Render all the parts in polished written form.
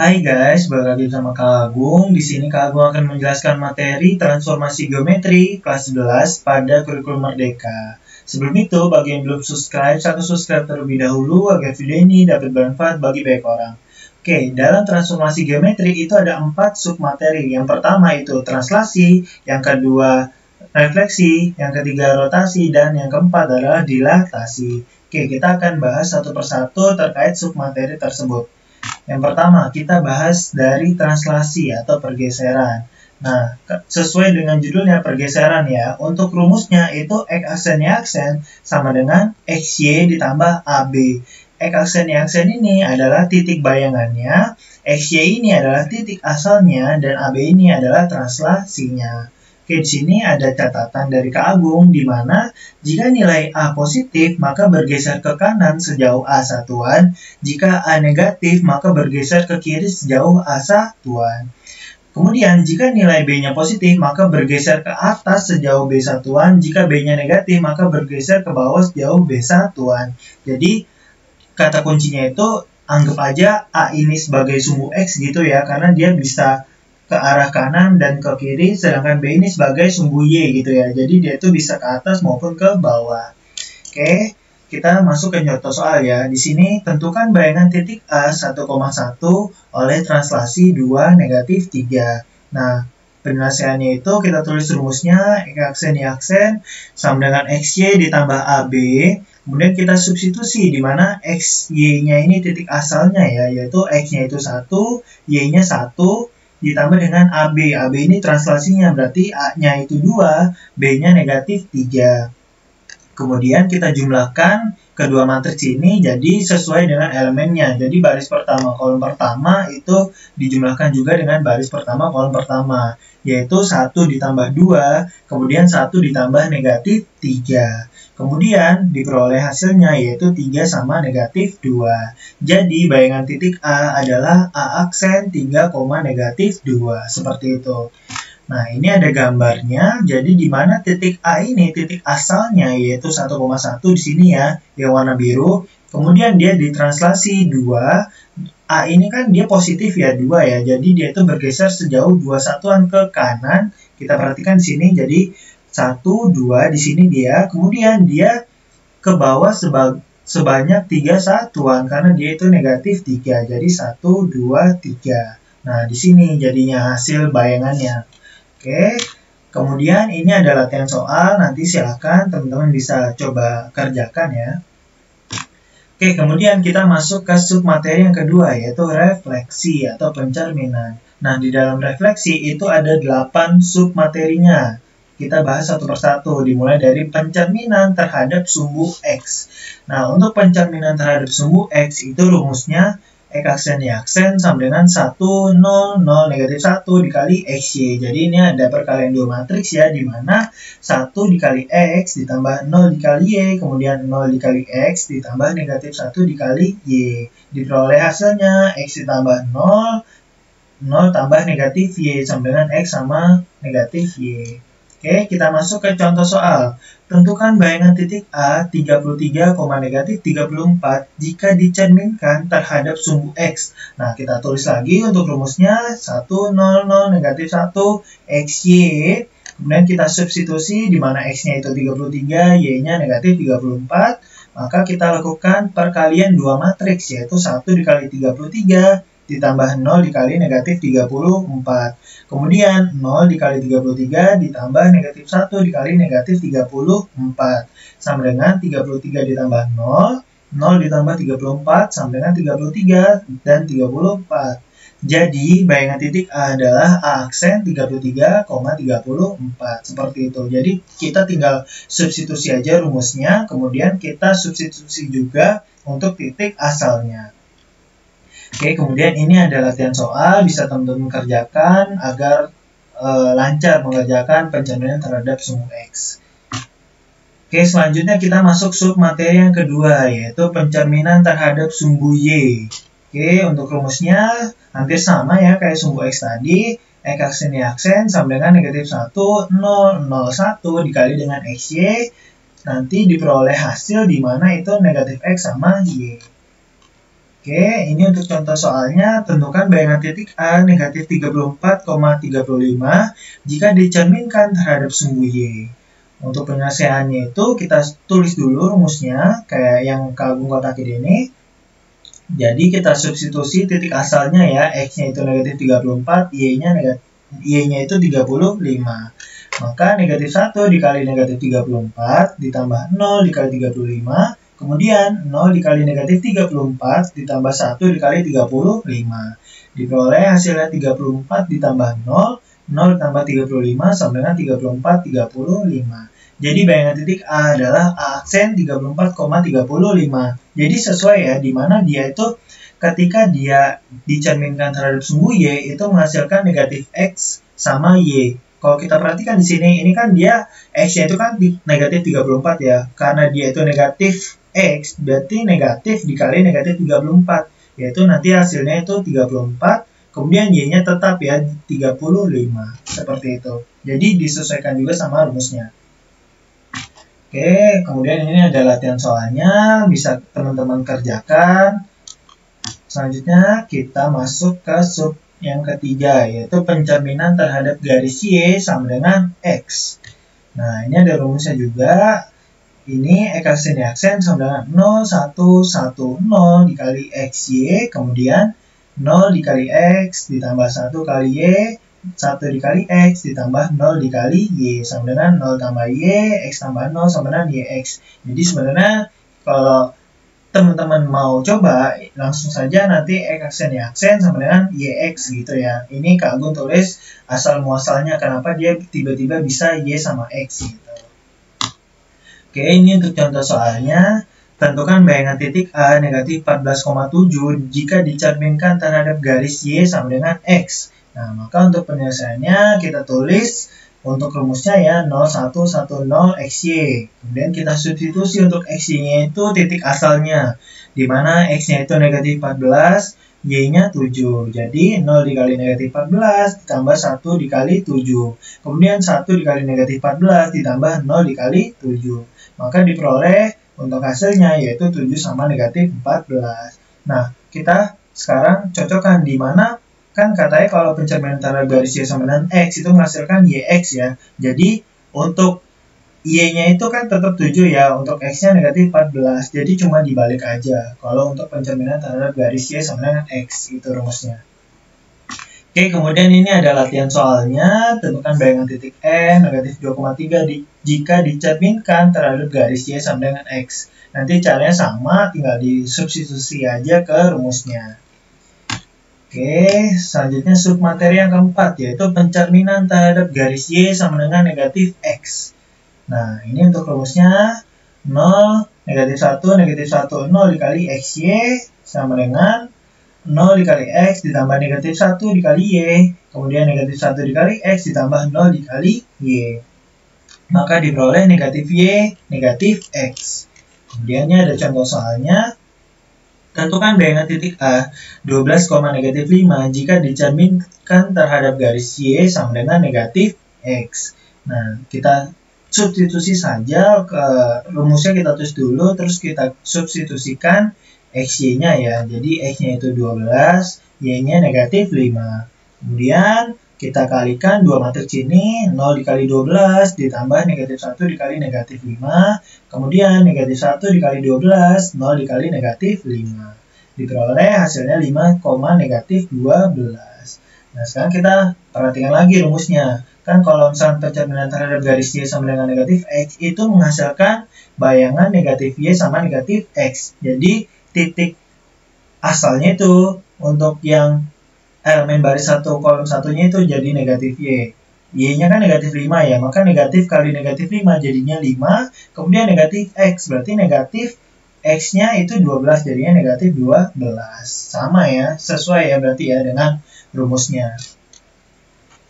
Hai guys, balik lagi bersama Kak Agung. Di sini Kak Agung akan menjelaskan materi transformasi geometri kelas 11 pada kurikulum Merdeka. Sebelum itu, bagi yang belum subscribe, subscribe terlebih dahulu agar video ini dapat bermanfaat bagi banyak orang. Oke, dalam transformasi geometri itu ada 4 submateri. Yang pertama itu translasi, yang kedua refleksi, yang ketiga rotasi, dan yang keempat adalah dilatasi. Oke, kita akan bahas satu persatu terkait submateri tersebut. Yang pertama, kita bahas dari translasi atau pergeseran. Nah, sesuai dengan judulnya pergeseran ya, untuk rumusnya itu X aksen Y aksen sama dengan XY ditambah AB. X aksen Y aksen ini adalah titik bayangannya, XY ini adalah titik asalnya, dan AB ini adalah translasinya. Oke, di sini ada catatan dari Kak Agung, di mana jika nilai A positif, maka bergeser ke kanan sejauh A satuan. Jika A negatif, maka bergeser ke kiri sejauh A satuan. Kemudian, jika nilai B-nya positif, maka bergeser ke atas sejauh B satuan. Jika B-nya negatif, maka bergeser ke bawah sejauh B satuan. Jadi, kata kuncinya itu, anggap aja A ini sebagai sumbu X gitu ya, karena dia bisa ke arah kanan dan ke kiri, sedangkan B ini sebagai sumbu Y gitu ya. Jadi dia itu bisa ke atas maupun ke bawah. Oke, kita masuk ke contoh soal ya. Di sini tentukan bayangan titik A 1,1 oleh translasi 2 negatif 3. Nah, penyelesaiannya itu kita tulis rumusnya X aksen Y aksen sama dengan XY ditambah AB. Kemudian kita substitusi di mana XY-nya ini titik asalnya ya, yaitu X-nya itu 1, Y-nya 1, ditambah dengan AB. AB ini translasinya, berarti A-nya itu 2, B-nya negatif 3. Kemudian kita jumlahkan kedua matriks ini jadi sesuai dengan elemennya. Jadi baris pertama, kolom pertama itu dijumlahkan juga dengan baris pertama, kolom pertama. Yaitu 1 ditambah 2, kemudian 1 ditambah negatif 3. Kemudian diperoleh hasilnya yaitu 3 sama negatif 2. Jadi bayangan titik A adalah A aksen 3, negatif 2. Seperti itu. Nah, ini ada gambarnya. Jadi di mana titik A ini, titik asalnya yaitu 1,1 di sini ya, yang warna biru. Kemudian dia ditranslasi 2. A ini kan dia positif ya, 2 ya. Jadi dia itu bergeser sejauh 2 satuan ke kanan. Kita perhatikan di sini. Jadi 1, 2 di sini dia. Kemudian dia ke bawah sebanyak 3 satuan karena dia itu negatif 3. Jadi 1, 2, 3. Nah, di sini jadinya hasil bayangannya. Oke, kemudian ini adalah latihan soal, nanti silakan teman-teman bisa coba kerjakan ya. Oke, kemudian kita masuk ke submateri yang kedua, yaitu refleksi atau pencerminan. Nah, di dalam refleksi itu ada 8 submaterinya. Kita bahas satu persatu, dimulai dari pencerminan terhadap sumbu X. Nah, untuk pencerminan terhadap sumbu X itu rumusnya X aksen Y aksen sama dengan 1, 0, 0, negatif 1 dikali XY. Jadi ini ada perkalian dua matriks ya, di mana 1 dikali X ditambah 0 dikali Y, kemudian 0 dikali X ditambah negatif 1 dikali Y. Diperoleh hasilnya X ditambah 0, 0 tambah negatif Y sama dengan X sama negatif Y. Oke, kita masuk ke contoh soal. Tentukan bayangan titik A 33, negatif 34 jika dicerminkan terhadap sumbu X. Nah, kita tulis lagi untuk rumusnya 1, 0, 0, negatif 1, XY. Kemudian kita substitusi di mana X-nya itu 33, Y-nya negatif 34. Maka kita lakukan perkalian dua matriks, yaitu 1 dikali 33 ditambah 0 dikali negatif 34. Kemudian 0 dikali 33 ditambah negatif 1 dikali negatif 34. Sama dengan 33 ditambah 0, 0 ditambah 34 sama dengan 33 dan 34. Jadi bayangan titik A adalah A aksen 33, 34. Seperti itu. Jadi kita tinggal substitusi aja rumusnya, kemudian kita substitusi juga untuk titik asalnya. Oke, kemudian ini ada latihan soal, bisa teman-teman kerjakan agar lancar mengerjakan pencerminan terhadap sumbu X. Oke, selanjutnya kita masuk submateri yang kedua, yaitu pencerminan terhadap sumbu Y. Oke, untuk rumusnya hampir sama ya kayak sumbu X tadi. X aksen Y aksen sama dengan negatif 1, 0, 0, 1 dikali dengan XY. Nanti diperoleh hasil di mana itu negatif X sama Y. Oke, ini untuk contoh soalnya, tentukan bayangan titik A negatif 34,35 jika dicerminkan terhadap sumbu Y. Untuk penyelesaiannya itu kita tulis dulu rumusnya, kayak yang Kak Agung kotakin ini. Jadi kita substitusi titik asalnya ya, X-nya itu negatif 34, Y-nya itu 35. Maka negatif 1 dikali negatif 34 ditambah 0 dikali 35, kemudian 0 dikali negatif 34 ditambah 1 dikali 35. Diperoleh hasilnya 34 ditambah 0, 0 ditambah 35 sama dengan 34, 35. Jadi bayangan titik A adalah A aksen 34,35. Jadi sesuai ya, dimana dia itu ketika dia dicerminkan terhadap sumbu Y itu menghasilkan negatif X sama Y. Kalau kita perhatikan di sini, ini kan dia X-nya itu kan negatif 34 ya. Karena dia itu negatif X, berarti negatif dikali negatif 34. Yaitu nanti hasilnya itu 34, kemudian Y-nya tetap ya 35. Seperti itu. Jadi disesuaikan juga sama rumusnya. Oke, kemudian ini ada latihan soalnya, bisa teman-teman kerjakan. Selanjutnya kita masuk ke sub yang ketiga, yaitu pencerminan terhadap garis Y sama dengan X. Nah, ini ada rumusnya juga. Ini X aksen Y aksen sama dengan 0, 1, 1, 0 dikali XY, kemudian 0 dikali X ditambah 1 kali Y, 1 dikali X ditambah 0 dikali Y sama dengan 0 tambah Y, X tambah 0 sama dengan YX. Jadi sebenarnya kalau teman-teman mau coba, langsung saja nanti X aksen Y aksen sama dengan YX gitu ya. Ini Kak Agung tulis asal muasalnya kenapa dia tiba-tiba bisa Y sama X gitu. Oke, ini untuk contoh soalnya. Tentukan bayangan titik A negatif 14,7 jika dicerminkan terhadap garis Y sama dengan X. Nah, maka untuk penyelesaiannya kita tulis untuk rumusnya ya 0110 XY. Kemudian kita substitusi untuk XY-nya itu titik asalnya, di mana X-nya itu negatif 14, Y-nya 7. Jadi 0 dikali negatif 14 ditambah 1 dikali 7. Kemudian 1 dikali negatif 14 ditambah 0 dikali 7. Maka diperoleh untuk hasilnya yaitu 7 sama negatif 14. Nah, kita sekarang cocokkan di mana kan katanya kalau pencerminan terhadap garis Y sama dengan X itu menghasilkan YX ya. Jadi untuk Y-nya itu kan tetap 7 ya, untuk X-nya negatif 14. Jadi cuma dibalik aja kalau untuk pencerminan terhadap garis Y sama dengan X, itu rumusnya. Oke, kemudian ini ada latihan soalnya, tentukan bayangan titik N negatif 2,3 jika dicerminkan terhadap garis Y sama dengan X. Nanti caranya sama, tinggal disubstitusi aja ke rumusnya. Oke, selanjutnya submateri yang keempat, yaitu pencerminan terhadap garis Y sama dengan negatif X. Nah, ini untuk rumusnya 0, negatif 1, negatif 1, 0 dikali XY sama dengan 0 dikali X ditambah negatif 1 dikali Y, kemudian negatif 1 dikali X ditambah 0 dikali Y. Maka diperoleh negatif Y, negatif X. Kemudian ini ada contoh soalnya. Tentukan bayangan titik A 12,5 jika dicerminkan terhadap garis Y sama dengan negatif X. Nah, kita substitusi saja ke rumusnya, kita tulis dulu, terus kita substitusikan XY-nya ya. Jadi X-nya itu 12, Y-nya negatif 5. Kemudian kita kalikan dua matriks ini, 0 dikali 12 ditambah negatif 1 dikali negatif 5. Kemudian negatif 1 dikali 12, 0 dikali negatif 5. Diperoleh hasilnya 5, negatif 12. Nah, sekarang kita perhatikan lagi rumusnya. Kan kalau misalnya pencerminan terhadap garis Y sama dengan negatif X, itu menghasilkan bayangan negatif Y sama negatif X. Jadi titik asalnya itu untuk yang elemen baris 1 kolom satunya itu jadi negatif Y. Y-nya kan negatif 5 ya, maka negatif kali negatif 5 jadinya 5, kemudian negatif X, berarti negatif X-nya itu 12, jadinya negatif 12. Sama ya, sesuai ya berarti ya dengan rumusnya.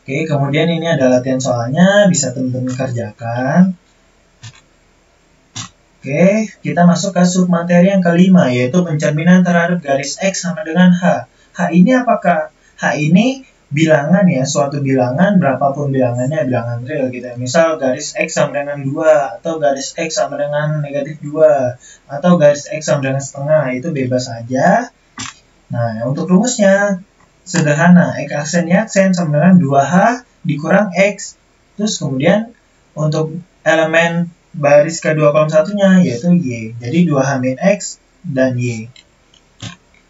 Oke, kemudian ini ada latihan soalnya, bisa teman-teman kerjakan. Oke, kita masuk ke submateri yang kelima, yaitu pencerminan terhadap garis X sama dengan H. H ini apakah? H ini bilangan ya, suatu bilangan, berapapun bilangannya, bilangan real gitu. Misal garis X sama dengan 2, atau garis X sama dengan negatif 2, atau garis X sama dengan setengah, itu bebas saja. Nah, untuk rumusnya sederhana, X aksen Y aksen sama dengan 2H dikurang X. Terus kemudian untuk elemen baris kedua kolom satunya yaitu Y. Jadi 2H min X dan Y.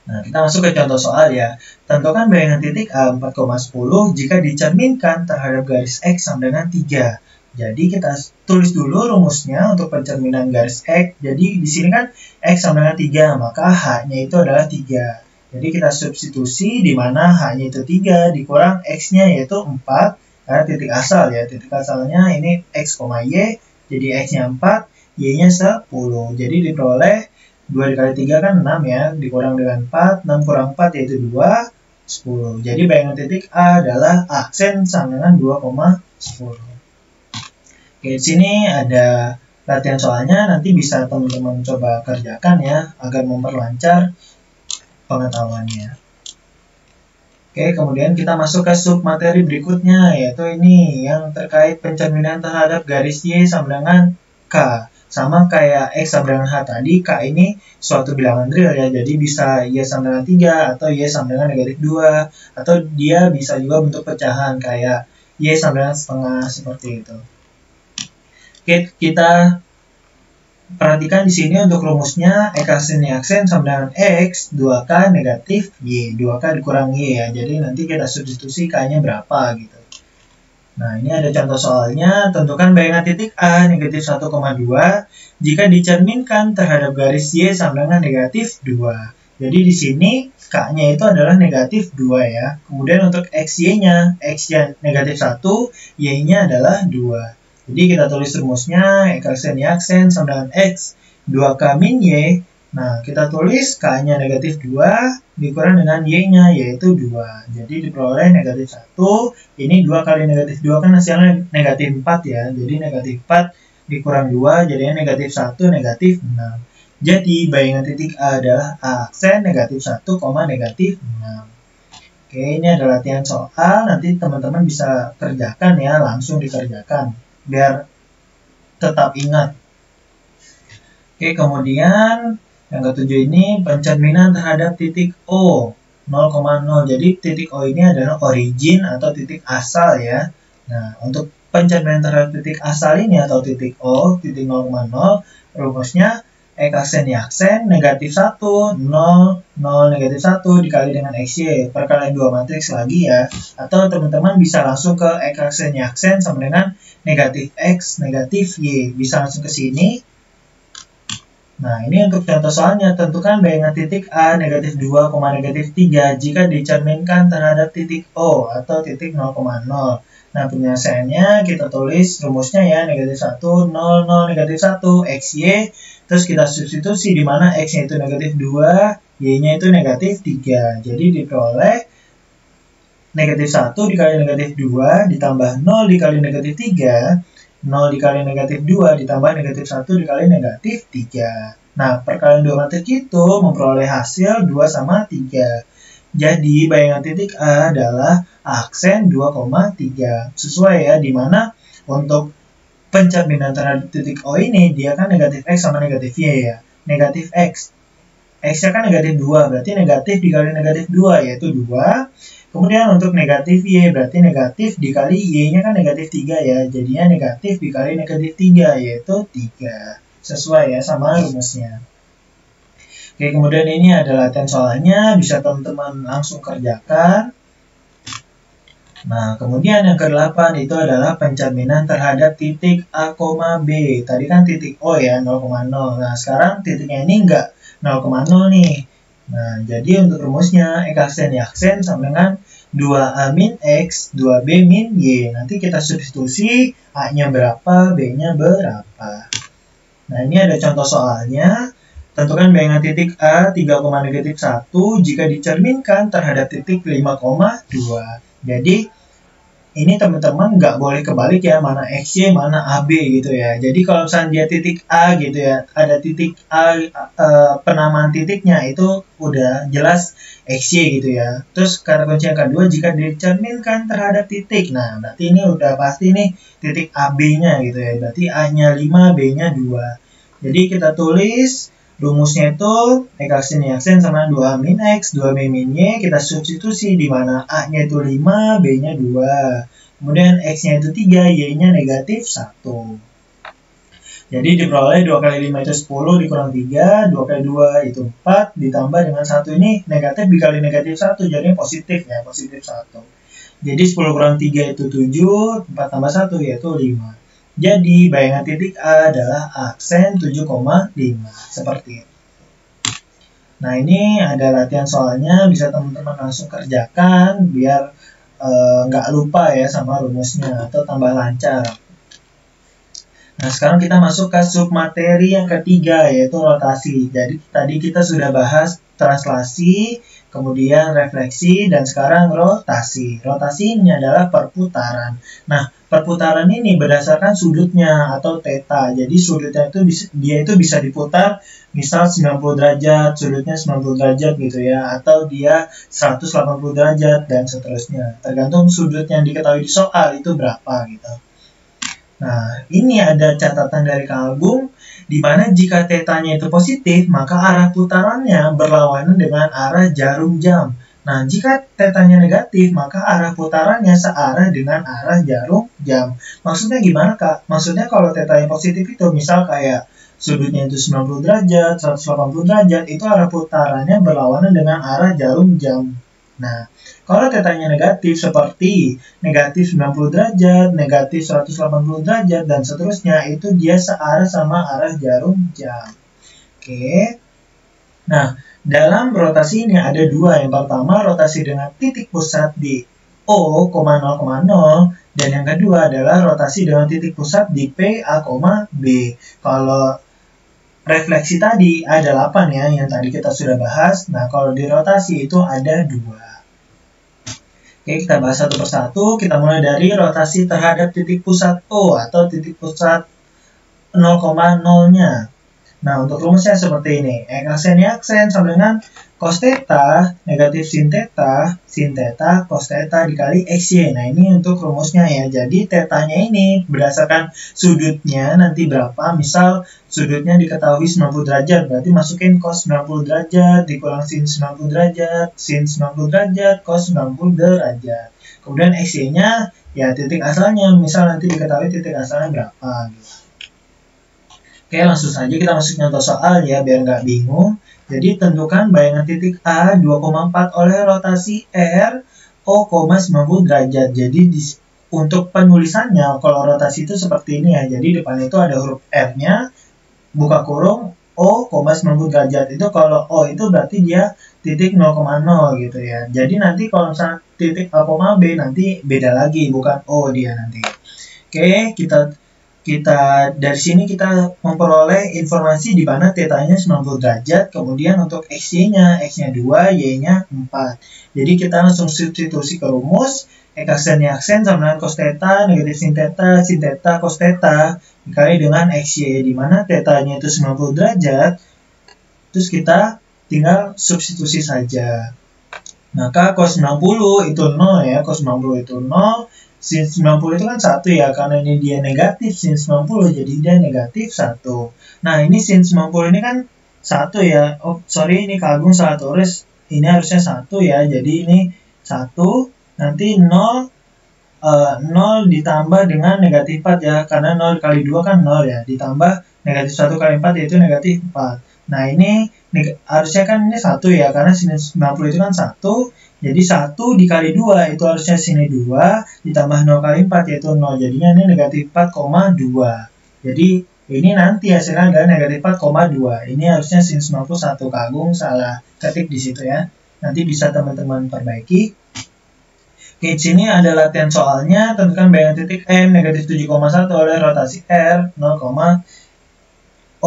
Nah, kita masuk ke contoh soal ya. Tentukan bayangan titik A 4,10 jika dicerminkan terhadap garis X sama dengan 3. Jadi kita tulis dulu rumusnya untuk pencerminan garis X. Jadi di sini kan X sama dengan 3, maka H-nya itu adalah 3. Jadi kita substitusi di mana H-nya itu 3 dikurang X-nya yaitu 4 karena titik asal ya. Titik asalnya ini X, Y, jadi X-nya 4, Y-nya 10. Jadi diperoleh 2 dikali 3 kan 6 ya, dikurang dengan 4, 6 kurang 4 yaitu 2, 10. Jadi bayangan titik A adalah aksen sama dengan 2,10. Oke, di sini ada latihan soalnya, nanti bisa teman-teman coba kerjakan ya, agar memperlancar pengetahuannya. Oke, kemudian kita masuk ke sub materi berikutnya, yaitu ini yang terkait pencerminan terhadap garis Y sama dengan K. Sama kayak X sama dengan H tadi, K ini suatu bilangan real ya, jadi bisa Y sama dengan 3, atau Y sama dengan negatif 2, atau dia bisa juga bentuk pecahan kayak Y sama dengan setengah, seperti itu. Oke, kita perhatikan di sini untuk rumusnya X aksen Y aksen sama dengan X 2K negatif Y. 2K dikurang Y ya. Jadi nanti kita substitusi K-nya berapa gitu. Nah, ini ada contoh soalnya. Tentukan bayangan titik A negatif 1,2 jika dicerminkan terhadap garis Y sama dengan negatif 2. Jadi di sini K-nya itu adalah negatif 2 ya. Kemudian untuk XY-nya, X-nya negatif 1, Y-nya adalah 2. Jadi kita tulis rumusnya X aksen Y aksen sama dengan X 2K min Y. Nah, kita tulis K-nya negatif 2 dikurang dengan Y-nya yaitu 2. Jadi diperoleh negatif 1. Ini 2 kali negatif 2 kan hasilnya negatif 4 ya. Jadi negatif 4 dikurang 2 jadinya negatif 1 negatif 6. Jadi bayangan titik A adalah A aksen negatif 1, negatif 6. Oke, ini adalah latihan soal. Nanti teman-teman bisa kerjakan ya, langsung dikerjakan biar tetap ingat. Oke, kemudian yang ketujuh ini pencerminan terhadap titik O 0,0. Jadi titik O ini adalah origin atau titik asal ya. Nah, untuk pencerminan terhadap titik asal ini atau titik O, titik 0,0, rumusnya X aksen Y aksen negatif 1, 0, 0, negatif 1 dikali dengan XY. Perkalian 2 matriks lagi ya. Atau teman-teman bisa langsung ke X aksen Y aksen sama dengan negatif X, negatif Y. Bisa langsung ke sini. Nah, ini untuk contoh soalnya. Tentukan bayangan titik A negatif 2, negatif 3 jika dicerminkan terhadap titik O atau titik 0,0. Nah, penyelesaiannya kita tulis rumusnya ya, negatif 1, 0, 0, negatif 1, XY. Terus kita substitusi di mana X-nya itu negatif 2, Y-nya itu negatif 3. Jadi diperoleh negatif 1 dikali negatif 2 ditambah 0 dikali negatif 3, 0 dikali negatif 2 ditambah negatif 1 dikali negatif 3. Nah, perkalian 2 matriks itu memperoleh hasil 2 sama 3. Jadi bayangan titik A adalah aksen 2,3. Sesuai ya, dimana untuk pencerminan terhadap titik O ini dia kan negatif X sama negatif Y ya. Negatif X. X-nya kan negatif 2, berarti negatif dikali negatif 2 yaitu 2. Kemudian untuk negatif Y berarti negatif dikali Y-nya kan negatif 3 ya. Jadinya negatif dikali negatif 3 yaitu 3. Sesuai ya sama rumusnya. Oke, kemudian ini ada latihan soalnya, bisa teman-teman langsung kerjakan. Nah, kemudian yang ke-8 itu adalah pencerminan terhadap titik A, B. Tadi kan titik O ya, 0,0. Nah, sekarang titiknya ini enggak 0,0 nih. Nah, jadi untuk rumusnya X aksen Y aksen sama dengan 2A min X, 2B min Y. Nanti kita substitusi A-nya berapa, B-nya berapa. Nah, ini ada contoh soalnya. Tentukan bayangan titik A 3,-1 jika dicerminkan terhadap titik 5,2. Jadi ini teman-teman nggak boleh kebalik ya, mana XY, mana AB gitu ya. Jadi kalau misalnya dia titik A gitu ya, ada titik A, penamaan titiknya itu udah jelas XY gitu ya. Terus kata kunci yang kedua, jika dicerminkan terhadap titik. Nah, berarti ini udah pasti nih titik AB-nya gitu ya. Berarti A-nya 5, B-nya 2. Jadi kita tulis Rumusnya itu X aksen Y aksen sama 2 min X, 2 min Y, kita substitusi di mana A-nya itu 5, B-nya 2. Kemudian X-nya itu 3, Y-nya negatif 1. Jadi diperoleh 2 kali 5 itu 10 dikurang 3, 2 kali 2 itu 4, ditambah dengan 1 ini negatif dikali negatif 1, jadi positif ya, positif 1. Jadi 10 kurang 3 itu 7, 4 tambah 1 yaitu 5. Jadi bayangan titik A adalah aksen 7,5, seperti itu. Nah ini ada latihan soalnya, bisa teman-teman langsung kerjakan biar nggak lupa ya sama rumusnya atau tambah lancar. Nah sekarang kita masuk ke submateri yang ketiga yaitu rotasi. Jadi tadi kita sudah bahas translasi, kemudian refleksi, dan sekarang rotasi. Rotasi ini adalah perputaran. Nah perputaran ini berdasarkan sudutnya atau theta. Jadi sudutnya itu dia itu bisa diputar misal 90 derajat, sudutnya 90 derajat gitu ya, atau dia 180 derajat dan seterusnya. Tergantung sudut yang diketahui di soal itu berapa gitu. Nah, ini ada catatan dari Kak Agung, di mana jika tetanya itu positif, maka arah putarannya berlawanan dengan arah jarum jam. Nah, jika tetanya negatif, maka arah putarannya searah dengan arah jarum jam. Maksudnya gimana, Kak? Maksudnya kalau tetanya positif itu, misal kayak sudutnya itu 90 derajat, 180 derajat, itu arah putarannya berlawanan dengan arah jarum jam. Nah, kalau tetanya negatif seperti negatif 90 derajat, negatif 180 derajat, dan seterusnya, itu dia searah sama arah jarum jam. Oke. Nah, dalam rotasi ini ada dua. Yang pertama, rotasi dengan titik pusat di O, 0,0, dan yang kedua adalah rotasi dengan titik pusat di P, A, B. Kalau refleksi tadi ada 8 ya, yang tadi kita sudah bahas. Nah, kalau di rotasi itu ada 2. Oke, kita bahas satu persatu. Kita mulai dari rotasi terhadap titik pusat O atau titik pusat 0,0-nya. Nah, untuk rumusnya seperti ini. X aksen Y aksen sama dengan cos theta negatif sin theta cos theta dikali XY. Nah, ini untuk rumusnya ya. Jadi, tetanya ini berdasarkan sudutnya nanti berapa. Misal, sudutnya diketahui 90 derajat. Berarti masukin cos 90 derajat dikurang sin 90 derajat, sin 90 derajat, cos 90 derajat. Kemudian XY-nya, ya titik asalnya. Misal nanti diketahui titik asalnya berapa gitu. Oke, langsung saja kita masuk contoh soal ya, biar nggak bingung. Jadi, tentukan bayangan titik A 2,4 oleh rotasi R, O, 90 derajat. Jadi, untuk penulisannya, kalau rotasi itu seperti ini ya. Jadi, depan itu ada huruf R-nya, buka kurung, O, 90 derajat. Itu kalau O itu berarti dia titik 0,0 gitu ya. Jadi, nanti kalau misalnya titik A, B, nanti beda lagi, bukan O dia nanti. Oke, kita dari sini kita memperoleh informasi di mana tetanya 90 derajat, kemudian untuk XY-nya 2, Y-nya 4. Jadi kita langsung substitusi ke rumus, X aksen Y aksen sama dengan cos theta, negatif sin theta, cos theta, dikali dengan XY, di mana tetanya itu 90 derajat, terus kita tinggal substitusi saja. Maka cos 90 itu 0 ya, cos 90 itu 0, sin 90 itu kan 1 ya, karena ini dia negatif sin 90, jadi dia negatif 1. Nah, ini sin 90 ini kan 1 ya. Oh, sorry, ini Kak Agung salah tulis. Ini harusnya 1 ya, jadi ini 1. Nanti 0 ditambah dengan negatif 4 ya, karena 0 kali 2 kan 0 ya, ditambah negatif 1 kali 4 yaitu negatif 4. Nah, ini harusnya kan ini 1 ya, karena sin 90 itu kan 1. Jadi 1 dikali 2 itu harusnya sini 2, ditambah 0 kali 4 yaitu 0. Jadinya ini negatif 4,2. Jadi ini nanti hasilnya adalah negatif 4,2. Ini harusnya sin 91. Kak Agung salah ketik di situ ya. Nanti bisa teman-teman perbaiki. Oke, di sini ada latihan soalnya. Tentukan bayangan titik M negatif 7,1 oleh rotasi R 0,180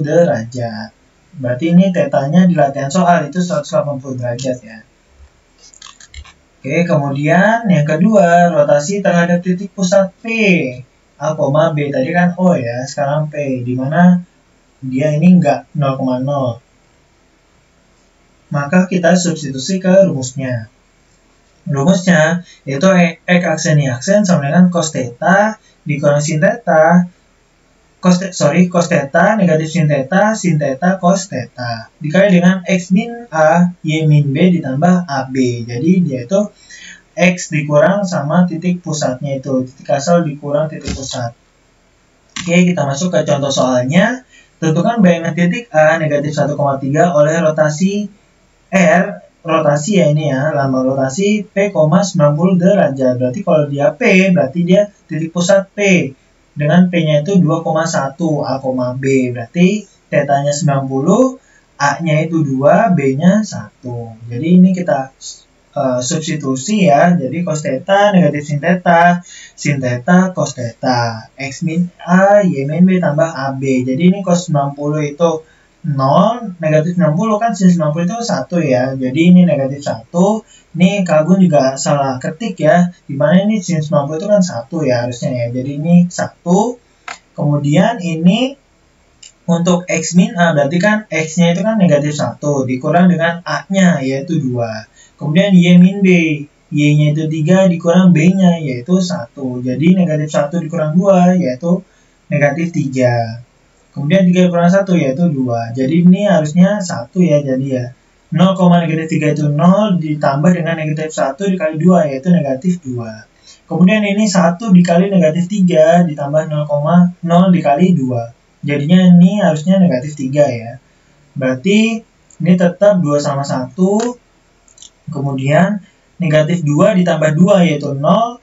derajat. Berarti ini tetanya di latihan soal itu 180 derajat ya. Oke, kemudian yang kedua, rotasi terhadap titik pusat P, A, B. Tadi kan O ya, sekarang P, di mana dia ini enggak 0,0. Maka kita substitusi ke rumusnya. Rumusnya yaitu X aksen Y aksen sama dengan cos theta dikurang sin theta cos theta negatif sin theta cos theta dikali dengan x min A y min B ditambah AB. Jadi dia itu x dikurang sama titik pusatnya itu, titik asal dikurang titik pusat. Oke, kita masuk ke contoh soalnya. Tentukan bayangan titik A negatif 1,3 oleh rotasi R, rotasi ya ini ya, lambang rotasi P, 90 derajat. Berarti kalau dia P, berarti dia titik pusat P. Dengan P-nya itu 2,1 A, B. Berarti θ-nya 90, A-nya itu 2, B-nya 1. Jadi ini kita substitusi ya. Jadi cos theta negatif sin theta cos theta. X min A, Y min B tambah AB. Jadi ini cos 90 itu 0, negatif 60 kan sin 90 itu 1 ya. Jadi ini negatif 1. Ini Kak Agung juga salah ketik ya. Dimana ini sin 90 itu kan 1 ya harusnya ya. Jadi ini 1. Kemudian ini untuk X min A berarti kan X-nya itu kan negatif 1. Dikurang dengan A-nya yaitu 2. Kemudian Y min B. Y-nya itu 3 dikurang B-nya yaitu 1. Jadi negatif 1 dikurang 2 yaitu negatif 3. Kemudian 3 dikurang 1 yaitu 2. Jadi ini harusnya 1 ya. Jadi ya 0, negatif 3 itu 0 ditambah dengan negatif 1 dikali 2 yaitu negatif 2. Kemudian ini 1 dikali negatif 3 ditambah 0,0 dikali 2. Jadinya ini harusnya negatif 3 ya. Berarti ini tetap 2 sama 1. Kemudian negatif 2 ditambah 2 yaitu 0.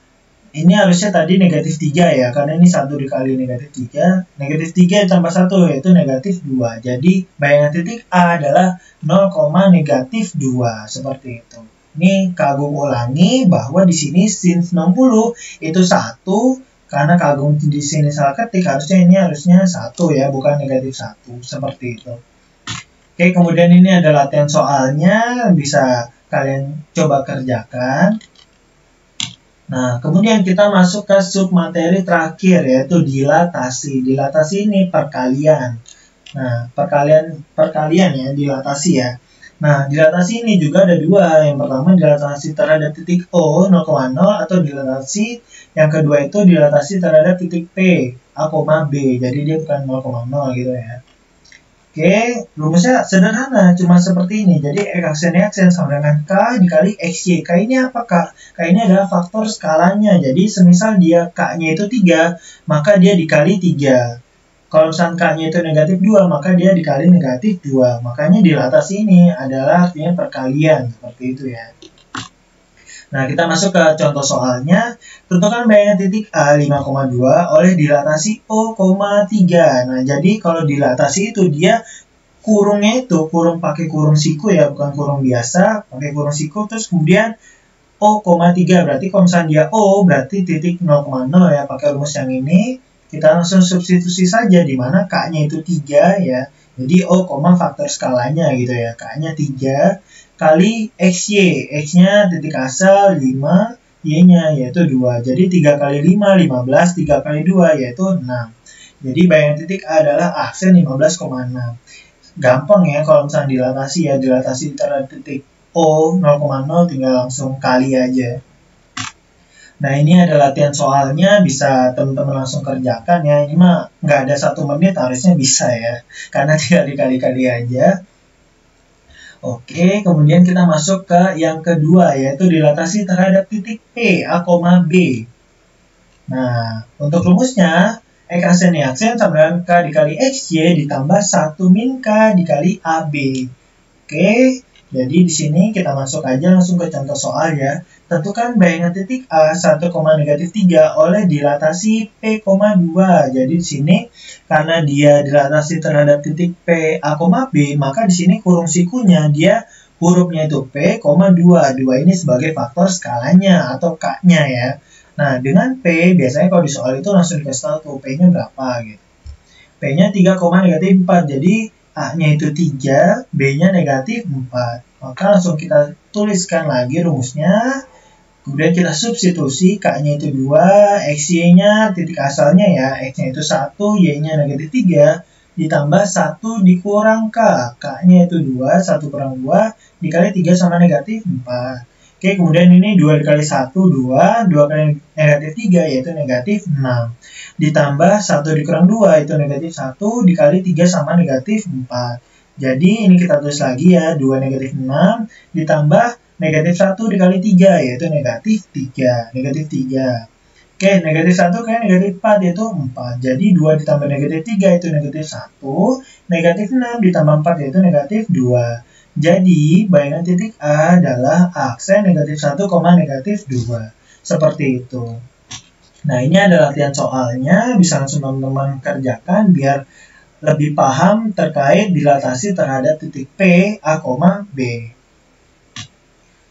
Ini harusnya tadi negatif 3 ya. Karena ini 1 dikali negatif 3. Negatif 3 ditambah 1 yaitu negatif 2. Jadi bayangan titik A adalah 0, negatif 2. Seperti itu. Ini Kak Agung ulangi bahwa di sini sin 90 itu 1. Karena Kak Agung di sini salah ketik, harusnya 1 ya, bukan negatif 1. Seperti itu. Oke, kemudian ini ada latihan soalnya, bisa kalian coba kerjakan. Nah, kemudian kita masuk ke submateri terakhir, yaitu dilatasi. Dilatasi ini perkalian. Nah, perkalian ya, dilatasi ya. Nah, dilatasi ini juga ada dua. Yang pertama dilatasi terhadap titik O 0,0 atau dilatasi yang kedua itu dilatasi terhadap titik P A, B. Jadi dia bukan 0,0 gitu ya. Oke, rumusnya sederhana, cuma seperti ini. Jadi X sama dengan K dikali XY. K ini apa K? K ini adalah faktor skalanya. Jadi semisal dia K-nya itu 3, maka dia dikali 3. Kalau misalnya K-nya itu negatif 2, maka dia dikali negatif 2. Makanya dilatasi ini adalah artinya perkalian. Seperti itu ya. Nah, kita masuk ke contoh soalnya. Tentukan bayangan titik A 5,2 oleh dilatasi O, 3. Nah, jadi kalau dilatasi itu dia kurungnya itu kurung pakai kurung siku ya, bukan kurung biasa, pakai kurung siku. Terus kemudian O, 3. Berarti kalau misalnya dia O, berarti titik 0,0 ya, pakai rumus yang ini. Kita langsung substitusi saja, di mana K-nya itu 3 ya. Jadi O, faktor skalanya gitu ya. K-nya 3 kali XY. X-nya titik asal 5, Y-nya yaitu 2. Jadi 3 kali 5, 15. 3 kali 2 yaitu 6. Jadi bayangan titik A adalah aksen 15,6. Gampang ya kalau misalnya dilatasi ya. Dilatasi terhadap titik O 0,0 tinggal langsung kali aja. Nah, ini ada latihan soalnya, bisa teman-teman langsung kerjakan ya. Ini mah nggak ada 1 menit, harusnya bisa ya. Karena tinggal dikali-kali aja. Oke, kemudian kita masuk ke yang kedua, yaitu dilatasi terhadap titik P, A, B. Nah, untuk rumusnya, X aksen sama dengan K dikali XY ditambah 1 min K dikali AB. Oke, jadi di sini kita masuk aja langsung ke contoh soal ya. Tentukan bayangan titik A 1, negatif 3 oleh dilatasi P, 2. Jadi di sini karena dia dilatasi terhadap titik P, A, B, maka di sini kurung sikunya dia hurufnya itu P, 2. 2 ini sebagai faktor skalanya atau K-nya ya. Nah, dengan P biasanya kalau di soal itu langsung dikasih tahu tuh P-nya berapa gitu. P-nya 3, negatif 4. Jadi A-nya itu 3, B-nya negatif 4. Maka langsung kita tuliskan lagi rumusnya. Kemudian kita substitusi, K-nya itu 2, XY-nya titik asalnya ya, X-nya itu 1, Y-nya negatif 3, ditambah 1 dikurang K. K-nya itu 2, 1 kurang 2, dikali 3 sama negatif 4. Oke, kemudian ini 2 dikali 1, 2. 2 kali negatif 3, yaitu negatif 6. Ditambah 1 dikurang 2, itu negatif 1. Dikali 3 sama negatif 4. Jadi, ini kita tulis lagi ya. 2 negatif 6. Ditambah negatif 1 dikali 3, yaitu negatif 3. Negatif 3. Oke, negatif 1 kali negatif 4, yaitu 4. Jadi, 2 ditambah negatif 3, itu negatif 1. Negatif 6 ditambah 4, yaitu negatif 2. Jadi, bayangan titik A adalah aksen negatif 1, negatif 2. Seperti itu. Nah, ini ada latihan soalnya. Bisa langsung teman-teman kerjakan biar lebih paham terkait dilatasi terhadap titik P, A, B.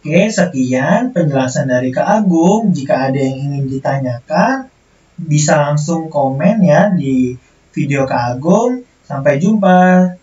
Oke, sekian penjelasan dari Kak Agung. Jika ada yang ingin ditanyakan, bisa langsung komen ya di video Kak Agung. Sampai jumpa.